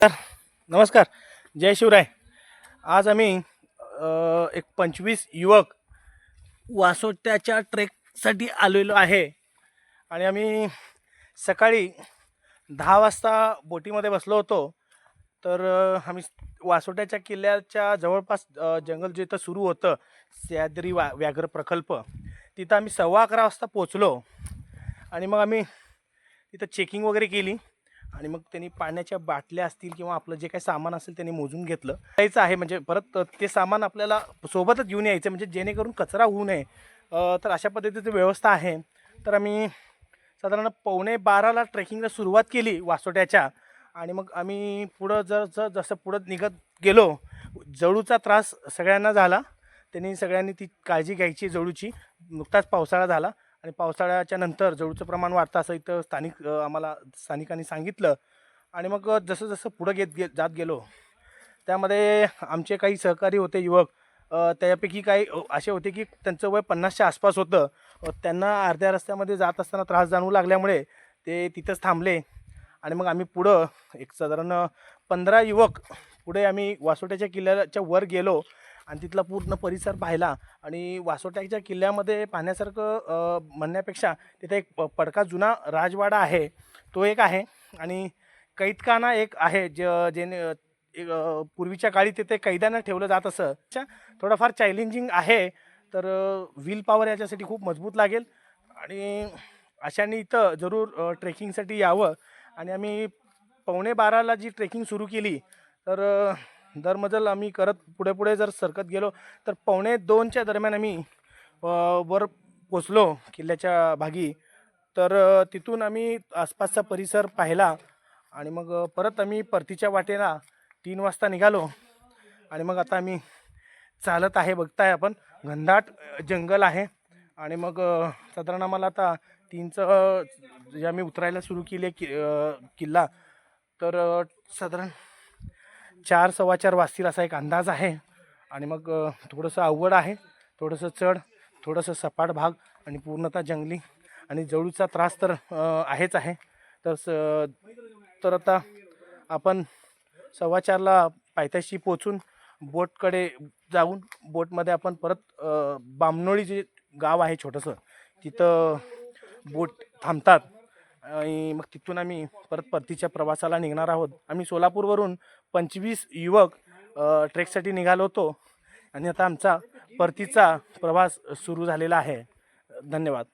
नमस्कार. जय शिवराय. आज आम्ही एक 25 युवक वासोट्याच्या ट्रेकसाठी आलेलो आहे आणि आम्ही सकाळी 10 वाजता बोटीमध्ये बसलो होतो. तर आम्ही वासोट्याच्या किल्ल्याच्या जवळपास जंगल जिथं सुरू होतं सह्याद्री व्याघ्र प्रकल्प, तिथं आम्ही 11:15 वाजता पोचलो आणि मग आम्ही तिथं चेकिंग वगैरे केली आणि मग त्यांनी पाण्याच्या बाटल्या असतील किंवा आपलं जे काही सामान असेल त्यांनी मोजून घेतलं. यायचं आहे म्हणजे परत ते सामान आपल्याला सोबतच घेऊन यायचं म्हणजे जेणेकरून कचरा होऊ नये. तर अशा पद्धतीची व्यवस्था आहे. तर आम्ही साधारण 11:45ला ट्रेकिंगला सुरुवात केली वासोट्याच्या आणि मग आम्ही पुढं जसं पुढं निघत गेलो, जळूचा त्रास सगळ्यांना झाला. त्यांनी सगळ्यांनी ती काळजी घ्यायची जळूची. नुकताच पावसाळा झाला आणि पावसाळ्याच्या नंतर जळूचं प्रमाण वाढतं असं इथं आम्हाला स्थानिकांनी सांगितलं. आणि मग जसं जसं पुढं जात गेलो त्यामध्ये आमचे काही सहकारी होते युवक. त्यापैकी काही असे होते की त्यांचं वय 50च्या आसपास होतं. त्यांना अर्ध्या रस्त्यामध्ये जात असताना त्रास जाणवू लागल्यामुळे ते तिथंच थांबले आणि मग आम्ही पुढं एक साधारण 15 युवक पुढे आम्ही वासोट्याच्या किल्ल्याच्या वर गेलो आणि तिथला पूर्ण परिसर पाहिला. आणि वासोट्याच्या किल्ल्यामध्ये पाहण्यासारखं म्हणण्यापेक्षा तिथे एक पडका जुना राजवाडा आहे, तो एक आहे. आणि कैदखाना एक आहे जेणे पूर्वीच्या काळी तिथे कैद्यांना ठेवलं जात असं. थोडंफार चॅलेंजिंग आहे. तर व्हील पॉवर याच्यासाठी खूप मजबूत लागेल आणि अशाने इथं जरूर ट्रेकिंगसाठी यावं. आणि आम्ही 11:45ला जी ट्रेकिंग सुरू केली तर दरमजल आम्ही करत पुढे पुढे जर सरकत गेलो तर 1:45च्या दरम्यान आम्ही वर पोचलो किल्ल्याच्या भागी. तर तिथून आम्ही आसपासचा परिसर पाहिला आणि मग परत आम्ही परतीच्या वाटेला 3 वाजता निघालो. आणि मग आता आम्ही चालत आहे. बघताय आपण घनदाट जंगल आहे. आणि मग साधारण आम्हाला आता 3चं जे आम्ही उतरायला सुरू केली किल्ला, तर साधारण 4-4:15 वाजतील असा एक अंदाज आहे. आणि मग थोडंसं अवघड आहे, थोडंसं चढ, थोडंसं सपाट भाग आणि पूर्णतः जंगली आणि जळूचा त्रास तर आहेच आहे. तर आता आपण 4:15ला पायथ्याशी पोचून बोटकडे जाऊन बोटमध्ये आपण परत बामणोळी जे गाव आहे छोटंसं, तिथं बोट थांबतात आणि मग तिथून आम्ही परत परतीच्या प्रवासाला निघणार आहोत. आम्ही सोलापूरवरून 25 युवक ट्रेकसाठी निघालो होतो आणि आता आमचा परतीचा प्रवास सुरू झालेला आहे. धन्यवाद.